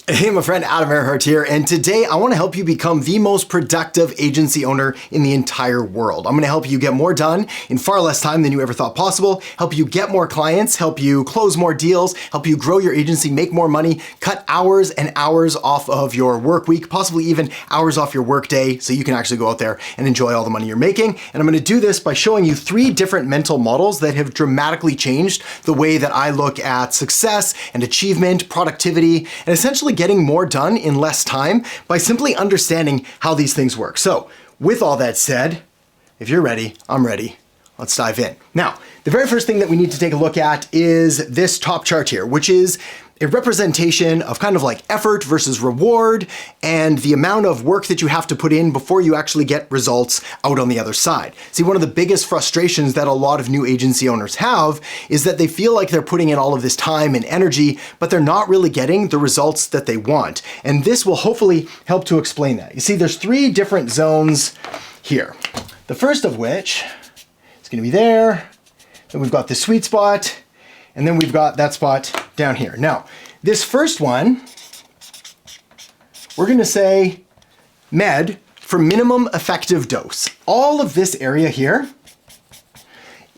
Hey, my friend Adam Earhart here, and today I want to help you become the most productive agency owner in the entire world. I'm going to help you get more done in far less time than you ever thought possible, help you get more clients, help you close more deals, help you grow your agency, make more money, cut hours and hours off of your work week, possibly even hours off your work day, so you can actually go out there and enjoy all the money you're making. And I'm going to do this by showing you 3 different mental models that have dramatically changed the way that I look at success and achievement, productivity, and essentially getting more done in less time by simply understanding how these things work. So with all that said, if you're ready, I'm ready. Let's dive in. Now, the very first thing that we need to take a look at is this top chart here, which is a representation of kind of like effort versus reward and the amount of work that you have to put in before you actually get results out on the other side. See, one of the biggest frustrations that a lot of new agency owners have is that they feel like they're putting in all of this time and energy, but they're not really getting the results that they want. And this will hopefully help to explain that. You see, there's 3 different zones here. The first of which is going to be there. Then we've got the sweet spot. And then we've got that spot down here. Now, this first one, we're gonna say MED for minimum effective dose. All of this area here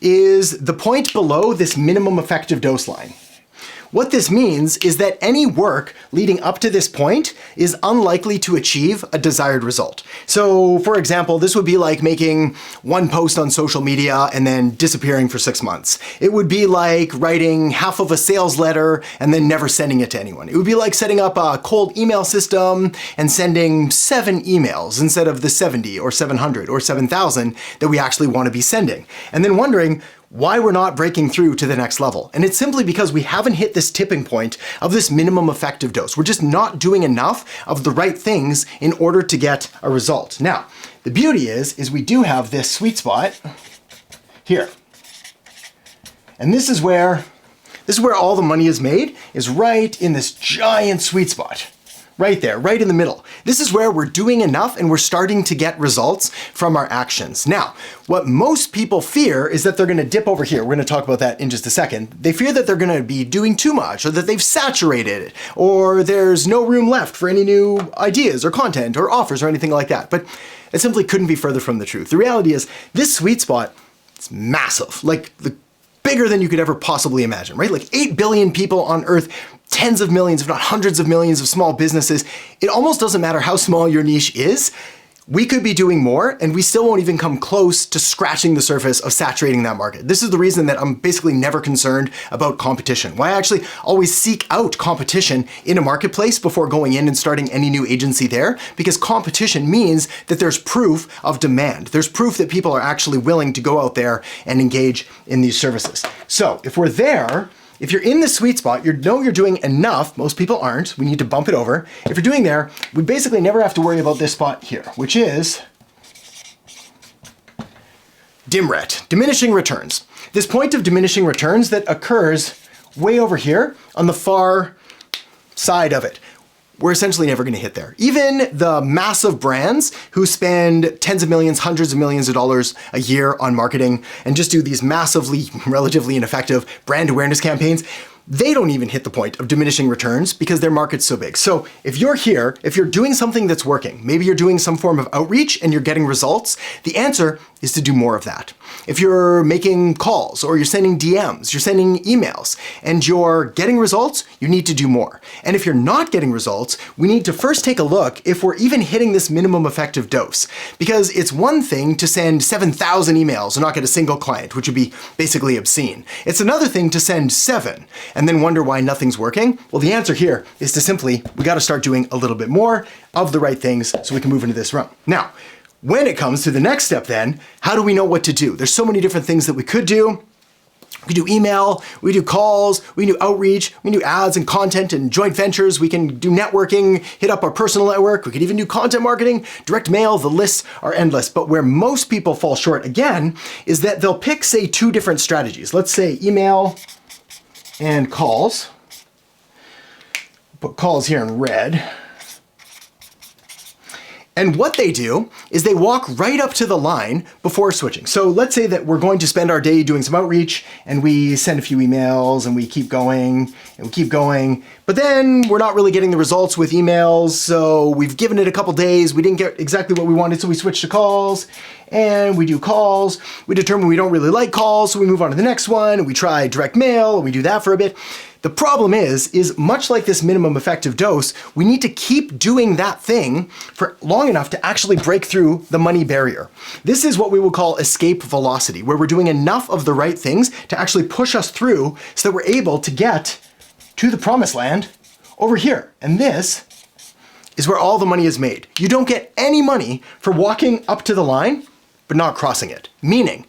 is the point below this minimum effective dose line. What this means is that any work leading up to this point is unlikely to achieve a desired result. So for example, this would be like making one post on social media and then disappearing for 6 months. It would be like writing half of a sales letter and then never sending it to anyone. It would be like setting up a cold email system and sending 7 emails instead of the 70 or 700 or 7,000 that we actually want to be sending. And then wondering why we're not breaking through to the next level. And it's simply because we haven't hit this tipping point of this minimum effective dose. We're just not doing enough of the right things in order to get a result. Now, the beauty is we do have this sweet spot here. And this is where all the money is made, is right in this giant sweet spot. Right there, right in the middle. This is where we're doing enough and we're starting to get results from our actions. Now, what most people fear is that they're gonna dip over here. We're gonna talk about that in just a second. They fear that they're gonna be doing too much, or that they've saturated it, or there's no room left for any new ideas or content or offers or anything like that. But it simply couldn't be further from the truth. The reality is this sweet spot is massive, like bigger than you could ever possibly imagine, right? Like 8 billion people on Earth, tens of millions, if not hundreds of millions of small businesses. It almost doesn't matter how small your niche is. We could be doing more and we still won't even come close to scratching the surface of saturating that market. This is the reason that I'm basically never concerned about competition. Why I actually always seek out competition in a marketplace before going in and starting any new agency there, because competition means that there's proof of demand. There's proof that people are actually willing to go out there and engage in these services. So if we're there, if you're in the sweet spot, you know you're doing enough. Most people aren't. We need to bump it over. If you're doing there, we basically never have to worry about this spot here, which is DIMRET, diminishing returns. This point of diminishing returns that occurs way over here on the far side of it. We're essentially never gonna hit there. Even the massive brands who spend tens of millions, hundreds of millions of dollars a year on marketing and just do these massively, relatively ineffective brand awareness campaigns, they don't even hit the point of diminishing returns because their market's so big. So if you're here, if you're doing something that's working, maybe you're doing some form of outreach and you're getting results, the answer is to do more of that. If you're making calls or you're sending DMs, you're sending emails, and you're getting results, you need to do more. And if you're not getting results, we need to first take a look if we're even hitting this minimum effective dose. Because it's one thing to send 7,000 emails and not get a single client, which would be basically obscene. It's another thing to send 7 and then wonder why nothing's working. Well, the answer here is to simply, we gotta start doing a little bit more of the right things so we can move into this realm. Now, when it comes to the next step then, how do we know what to do? There's so many different things that we could do. We can do email, we do calls, we can do outreach, we can do ads and content and joint ventures, we can do networking, hit up our personal network, we could even do content marketing, direct mail, the lists are endless. But where most people fall short again is that they'll pick, say, 2 different strategies. Let's say email and calls. Put calls here in red. And what they do is they walk right up to the line before switching. So let's say that we're going to spend our day doing some outreach and we send a few emails and we keep going and we keep going, but then we're not really getting the results with emails. So we've given it a couple days. We didn't get exactly what we wanted. So we switch to calls and we do calls. We determine we don't really like calls. So we move on to the next one and we try direct mail and we do that for a bit. The problem is much like this minimum effective dose, we need to keep doing that thing for long enough to actually break through the money barrier. This is what we will call escape velocity, where we're doing enough of the right things to actually push us through so that we're able to get to the promised land over here. And this is where all the money is made. You don't get any money for walking up to the line, but not crossing it. Meaning,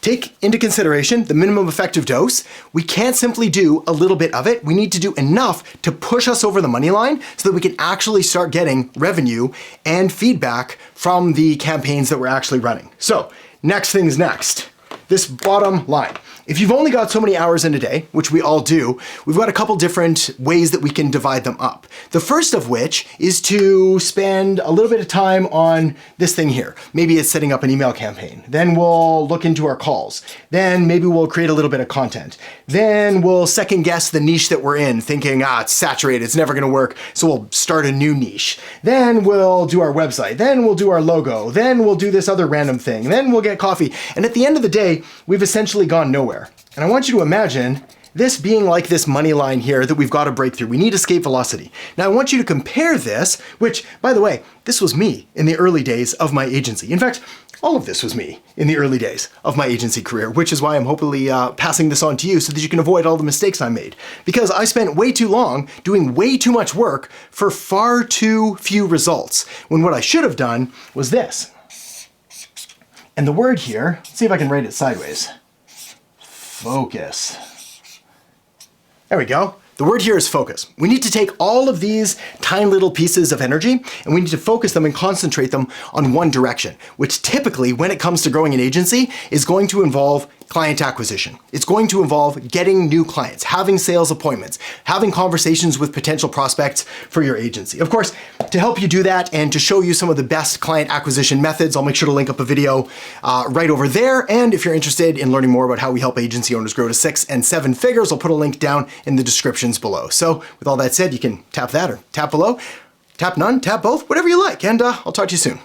take into consideration the minimum effective dose. We can't simply do a little bit of it. We need to do enough to push us over the money line so that we can actually start getting revenue and feedback from the campaigns that we're actually running. So next thing's next, this bottom line. If you've only got so many hours in a day, which we all do, we've got a couple different ways that we can divide them up. The first of which is to spend a little bit of time on this thing here. Maybe it's setting up an email campaign. Then we'll look into our calls. Then maybe we'll create a little bit of content. Then we'll second guess the niche that we're in, thinking, it's saturated, it's never gonna work, so we'll start a new niche. Then we'll do our website. Then we'll do our logo. Then we'll do this other random thing. Then we'll get coffee. And at the end of the day, we've essentially gone nowhere. And I want you to imagine this being like this money line here that we've got to break through. We need escape velocity. Now I want you to compare this, which, by the way, this was me in the early days of my agency. In fact, all of this was me in the early days of my agency career, which is why I'm hopefully passing this on to you so that you can avoid all the mistakes I made. Because I spent way too long doing way too much work for far too few results, when what I should have done was this. And the word here, let's see if I can write it sideways. Focus. There we go. The word here is focus. We need to take all of these tiny little pieces of energy and we need to focus them and concentrate them on one direction, which typically, when it comes to growing an agency, is going to involve client acquisition. It's going to involve getting new clients, having sales appointments, having conversations with potential prospects for your agency. Of course, to help you do that and to show you some of the best client acquisition methods, I'll make sure to link up a video right over there. And if you're interested in learning more about how we help agency owners grow to 6 and 7 figures, I'll put a link down in the descriptions below. So with all that said, you can tap that or tap below, tap none, tap both, whatever you like. And I'll talk to you soon.